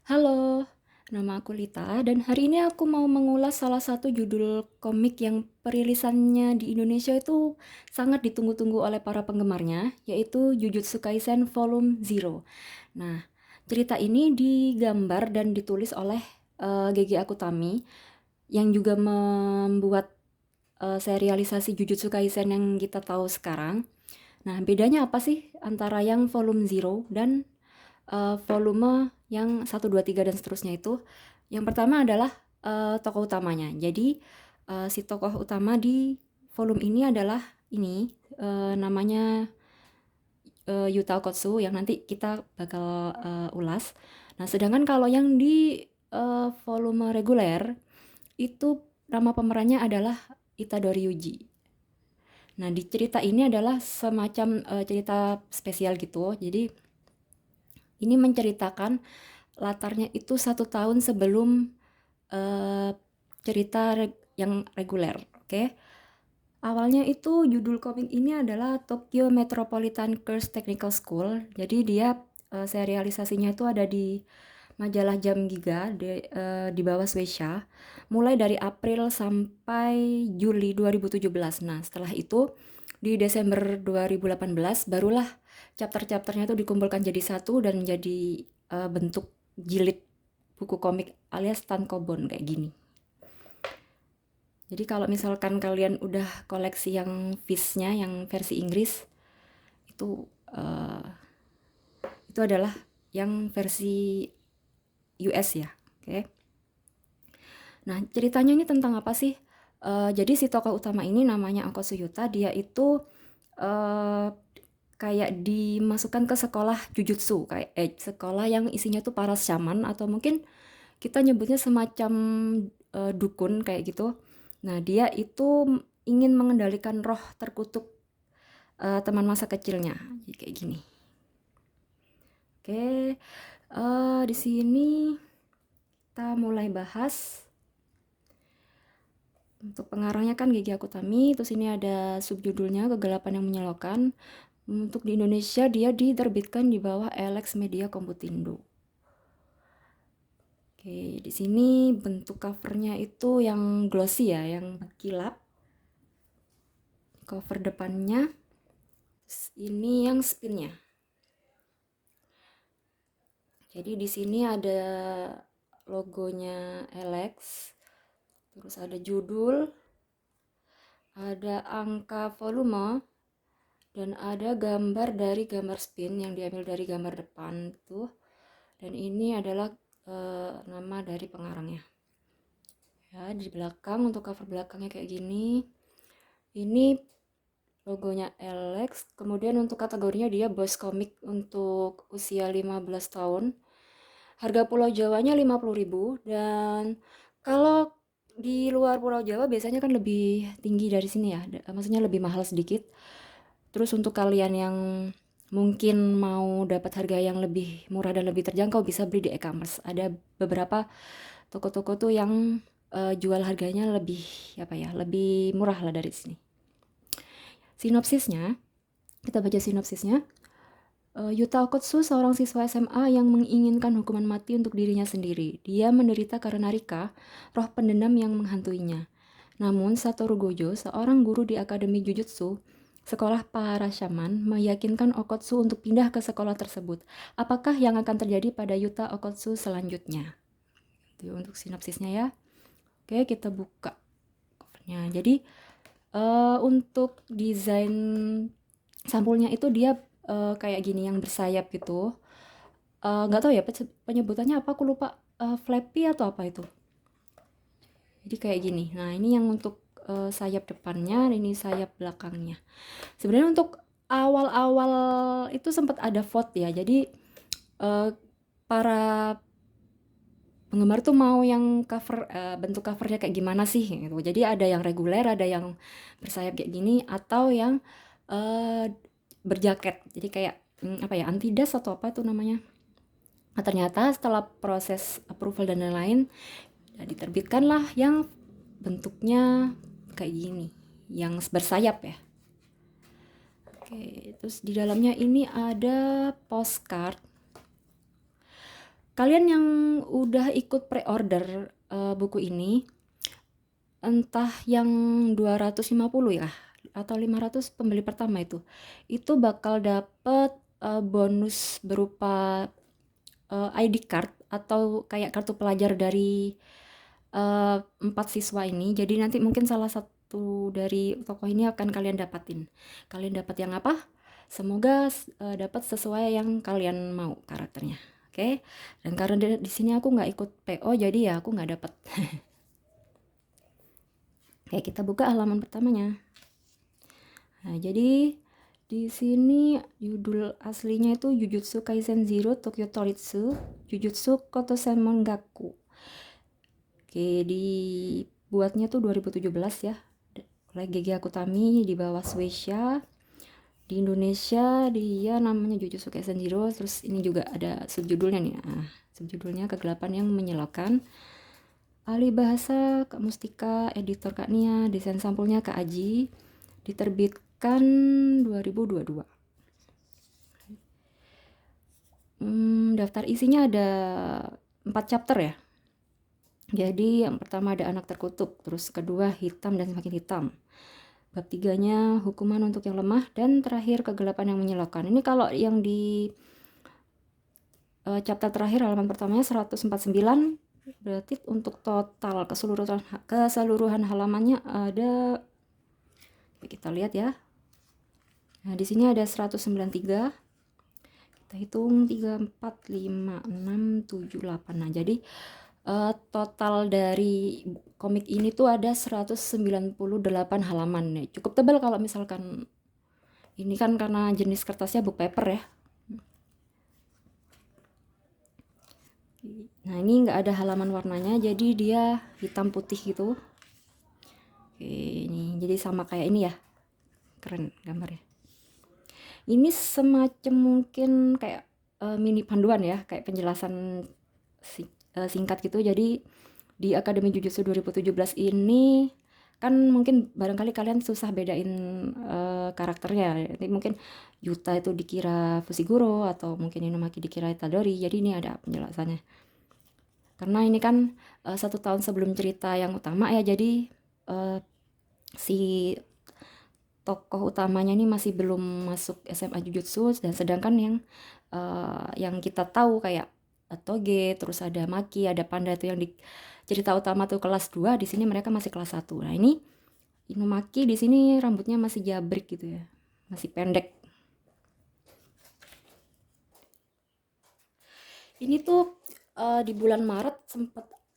Halo, nama aku Lita dan hari ini aku mau mengulas salah satu judul komik yang perilisannya di Indonesia itu sangat ditunggu-tunggu oleh para penggemarnya, yaitu Jujutsu Kaisen Volume Zero. Nah, cerita ini digambar dan ditulis oleh GG Akutami yang juga membuat serialisasi Jujutsu Kaisen yang kita tahu sekarang. Nah, bedanya apa sih antara yang volume Zero dan volume yang satu 2 3 dan seterusnya itu? Yang pertama adalah tokoh utamanya. Jadi si tokoh utama di volume ini adalah ini namanya Yuta Okkotsu yang nanti kita bakal ulas. Nah, sedangkan kalau yang di volume reguler itu nama pemerannya adalah Itadori Yuji. Nah, di cerita ini adalah semacam cerita spesial gitu. Jadi ini menceritakan latarnya itu 1 tahun sebelum cerita yang reguler. Oke. Awalnya itu judul komik ini adalah Tokyo Metropolitan Curse Technical School. Jadi dia serialisasinya itu ada di majalah Jam Giga di bawah Shueisha mulai dari April sampai Juli 2017. Nah, setelah itu di Desember 2018 barulah chapter-chapternya itu dikumpulkan jadi satu dan jadi bentuk jilid buku komik alias tankobon kayak gini. Jadi kalau misalkan kalian udah koleksi yang Viz-nya yang versi Inggris itu uh, itu adalah yang versi US ya. Oke. Nah, ceritanya ini tentang apa sih? Jadi si tokoh utama ini namanya Okkotsu Yuta, dia itu uh, kayak dimasukkan ke sekolah jujutsu, kayak sekolah yang isinya tuh para shaman atau mungkin kita nyebutnya semacam dukun kayak gitu. Nah, dia itu ingin mengendalikan roh terkutuk teman masa kecilnya. Jadi kayak gini. Oke, di sini kita mulai bahas. Untuk pengarangnya kan GG Akutami, terus ini ada subjudulnya Kegelapan yang Menyilaukan. Untuk di Indonesia dia diterbitkan di bawah Elex Media Komputindo. Oke, di sini bentuk covernya itu yang glossy ya, yang berkilap. Cover depannya, ini yang spinnya. Jadi di sini ada logonya Elex, terus ada judul, ada angka volume, dan ada gambar dari gambar spin yang diambil dari gambar depan tuh. Dan ini adalah nama dari pengarangnya. Ya, di belakang untuk cover belakangnya kayak gini. Ini logonya Alex. Kemudian untuk kategorinya dia boys comic untuk usia 15 tahun. Harga Pulau Jawanya 50.000 dan kalau di luar Pulau Jawa biasanya kan lebih tinggi dari sini ya. Maksudnya lebih mahal sedikit. Terus untuk kalian yang mungkin mau dapat harga yang lebih murah dan lebih terjangkau bisa beli di e-commerce. Ada beberapa toko-toko tuh yang jual harganya lebih apa ya, lebih murah lah dari sini. Sinopsisnya, kita baca sinopsisnya. Yuta Okotsu seorang siswa SMA yang menginginkan hukuman mati untuk dirinya sendiri. Dia menderita karena Rika, roh pendendam yang menghantuinya. Namun Satoru Gojo, seorang guru di Akademi Jujutsu, sekolah para shaman, meyakinkan Okotsu untuk pindah ke sekolah tersebut. Apakah yang akan terjadi pada Yuta Okotsu selanjutnya? Itu untuk sinopsisnya ya. Oke, kita buka covernya. Jadi untuk desain sampulnya itu dia kayak gini yang bersayap gitu. Nggak tahu ya penyebutannya apa, aku lupa. Flappy atau apa itu. Jadi kayak gini. Nah, ini yang untuk sayap depannya, ini sayap belakangnya. Sebenarnya untuk awal-awal itu sempat ada vote ya. Jadi para penggemar tuh mau yang cover bentuk covernya kayak gimana sih gitu. Jadi ada yang reguler, ada yang bersayap kayak gini atau yang berjaket. Jadi kayak apa ya, antidas atau apa itu namanya. Nah, ternyata setelah proses approval dan lain-lain diterbitkanlah yang bentuknya kayak gini, yang bersayap ya. Oke, terus di dalamnya ini ada postcard. Kalian yang udah ikut pre-order buku ini, entah yang 250 ya atau 500 pembeli pertama itu bakal dapet bonus berupa ID card atau kayak kartu pelajar dari 4 siswa ini. Jadi nanti mungkin salah satu dari tokoh ini akan kalian dapatin. Kalian dapat yang apa? Semoga dapat sesuai yang kalian mau karakternya. Oke? Dan karena di sini aku nggak ikut PO, jadi ya aku nggak dapat. Oke, kita buka halaman pertamanya. Nah, jadi di sini judul aslinya itu Jujutsu Kaisen Zero Tokyo Toritsu Jujutsu Kotosenmon Gaku. Oke, dibuatnya tuh 2017 ya oleh GG Akutami di bawah Shueisha. Di Indonesia dia namanya Jujutsu Kaisen Zero. Terus ini juga ada subjudulnya nih. Subjudulnya Kegelapan yang Menyilaukan. Ahli bahasa Kak Mustika, editor Kak Nia, desain sampulnya Kak Aji. Diterbitkan 2022. Daftar isinya ada 4 chapter ya. Jadi yang pertama ada Anak Terkutuk, terus kedua Hitam dan Semakin Hitam. Bab 3-nya Hukuman untuk yang Lemah, dan terakhir Kegelapan yang Menyilaukan. Ini kalau yang di chapter terakhir halaman pertamanya 149, berarti untuk total keseluruhan halamannya ada, kita lihat ya. Nah, di sini ada 193. Kita hitung 3, 4, 5, 6, 7, 8. Nah, jadi total dari komik ini tuh ada 198 halaman nih. Cukup tebal kalau misalkan ini kan karena jenis kertasnya book paper ya. Nah, ini nggak ada halaman warnanya, jadi dia hitam putih gitu. Oke, ini jadi sama kayak ini ya. Keren gambarnya. Ini semacam mungkin kayak mini panduan ya, kayak penjelasan singkat gitu. Jadi di Akademi Jujutsu 2017 ini kan mungkin barangkali kalian susah bedain karakternya. Jadi mungkin Yuta itu dikira Fushiguro atau mungkin Inumaki dikira Itadori. Jadi ini ada penjelasannya. Karena ini kan 1 tahun sebelum cerita yang utama ya, jadi si tokoh utamanya ini masih belum masuk SMA Jujutsu, dan sedangkan yang kita tahu kayak Toge, terus ada Maki, ada Panda itu yang di cerita utama tuh kelas 2, di sini mereka masih kelas 1. Nah, ini Inumaki di sini rambutnya masih jabrik gitu ya. Masih pendek. Ini tuh di bulan Maret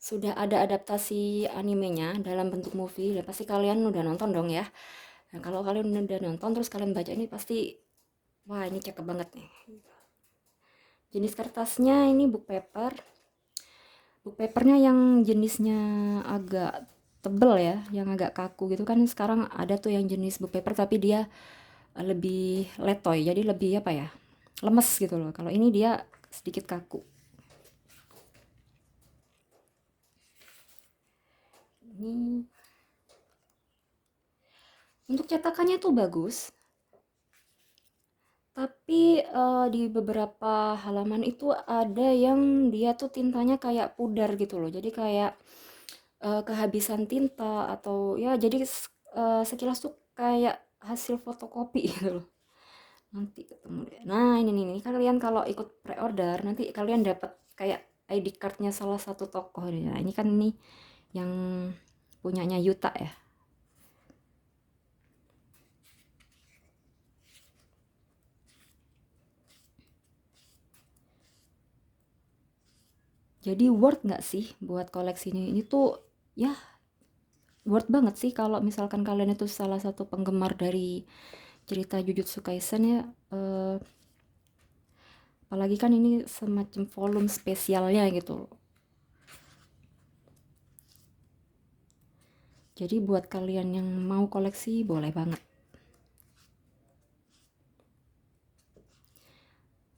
sudah ada adaptasi animenya dalam bentuk movie, dan pasti kalian udah nonton dong ya. Nah, kalau kalian udah nonton terus kalian baca ini pasti, wah ini cakep banget nih. Jenis kertasnya ini book paper. Book papernya yang jenisnya agak tebel ya, yang agak kaku gitu kan. Sekarang ada tuh yang jenis book paper tapi dia lebih letoy, jadi lebih apa ya, lemes gitu loh. Kalau ini dia sedikit kaku. Ini untuk cetakannya tuh bagus, tapi di beberapa halaman itu ada yang dia tuh tintanya kayak pudar gitu loh. Jadi kayak kehabisan tinta, atau ya jadi sekilas tuh kayak hasil fotokopi gitu loh. Nanti ketemu deh. Nah, ini nih, kalian kalau ikut pre-order nanti kalian dapat kayak ID cardnya salah satu tokoh nih. Nah, ini kan ini yang punyanya Yuta ya. Jadi worth nggak sih buat koleksi ini? Ini tuh ya worth banget sih kalau misalkan kalian itu salah satu penggemar dari cerita Jujutsu Kaisen ya. Apalagi kan ini semacam volume spesialnya gitu loh. Jadi buat kalian yang mau koleksi boleh banget.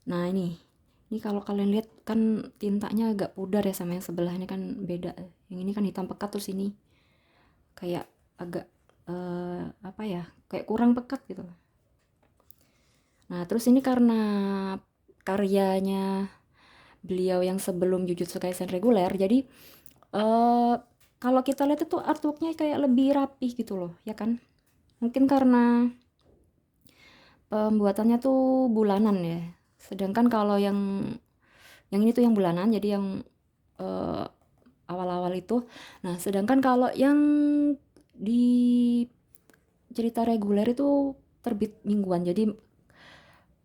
Nah, ini kalau kalian lihat kan tintanya agak pudar ya, sama yang sebelahnya kan beda. Yang ini kan hitam pekat, terus ini kayak agak apa ya, kayak kurang pekat gitu. Nah, terus ini karena karyanya beliau yang sebelum Jujutsu Kaisen reguler. Jadi eh kalau kita lihat itu artworknya kayak lebih rapih gitu loh, ya kan? Mungkin karena pembuatannya tuh bulanan ya. Sedangkan kalau yang ini tuh yang bulanan, jadi yang eh, awal-awal itu. Nah, sedangkan kalau yang di cerita reguler itu terbit mingguan. Jadi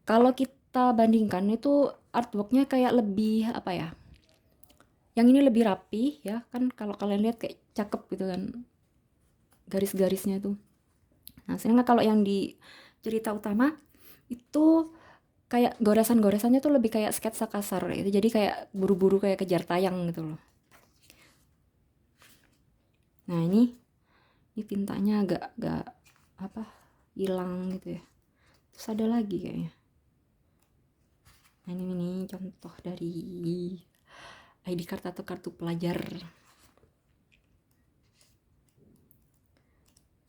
kalau kita bandingkan itu artworknya kayak lebih apa ya? Yang ini lebih rapi ya kan, kalau kalian lihat kayak cakep gitu kan garis-garisnya tuh. Nah, sedangkan kalau yang di cerita utama itu kayak goresan-goresannya tuh lebih kayak sketsa kasar gitu. Jadi kayak buru-buru kayak kejar tayang gitu loh. Nah, ini tintanya agak apa? Hilang gitu ya. Terus ada lagi kayaknya. Nah, ini contoh dari ID card atau kartu pelajar.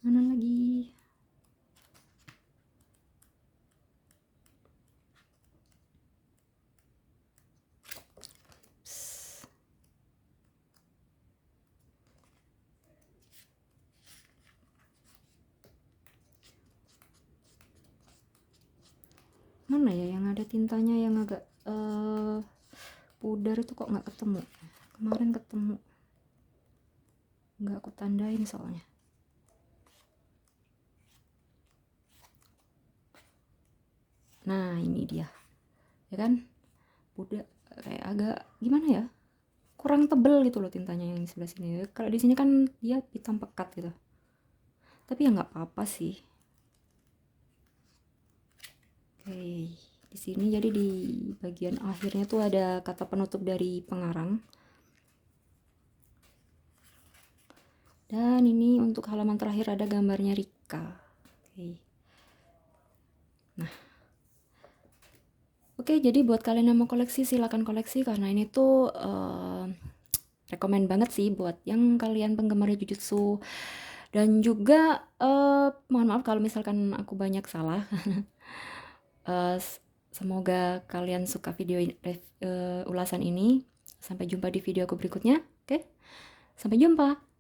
Mana lagi? Psst. Mana ya yang ada tintanya yang agak pudar itu, kok nggak ketemu? Kemarin ketemu, nggak aku tandain soalnya. Nah, ini dia, ya kan? Udah kayak agak gimana ya? Kurang tebel gitu loh tintanya yang di sebelah sini. Kalau di sini kan dia hitam pekat gitu. Tapi ya nggak apa-apa sih. Oke, di sini jadi di bagian akhirnya tuh ada kata penutup dari pengarang. Dan ini untuk halaman terakhir ada gambarnya Rika. Oke. Nah, oke, jadi buat kalian yang mau koleksi silakan koleksi, karena ini tuh rekomen banget sih buat yang kalian penggemar Jujutsu. Dan juga mohon maaf kalau misalkan aku banyak salah. Eh, semoga kalian suka video ulasan ini. Sampai jumpa di video aku berikutnya. Oke, sampai jumpa.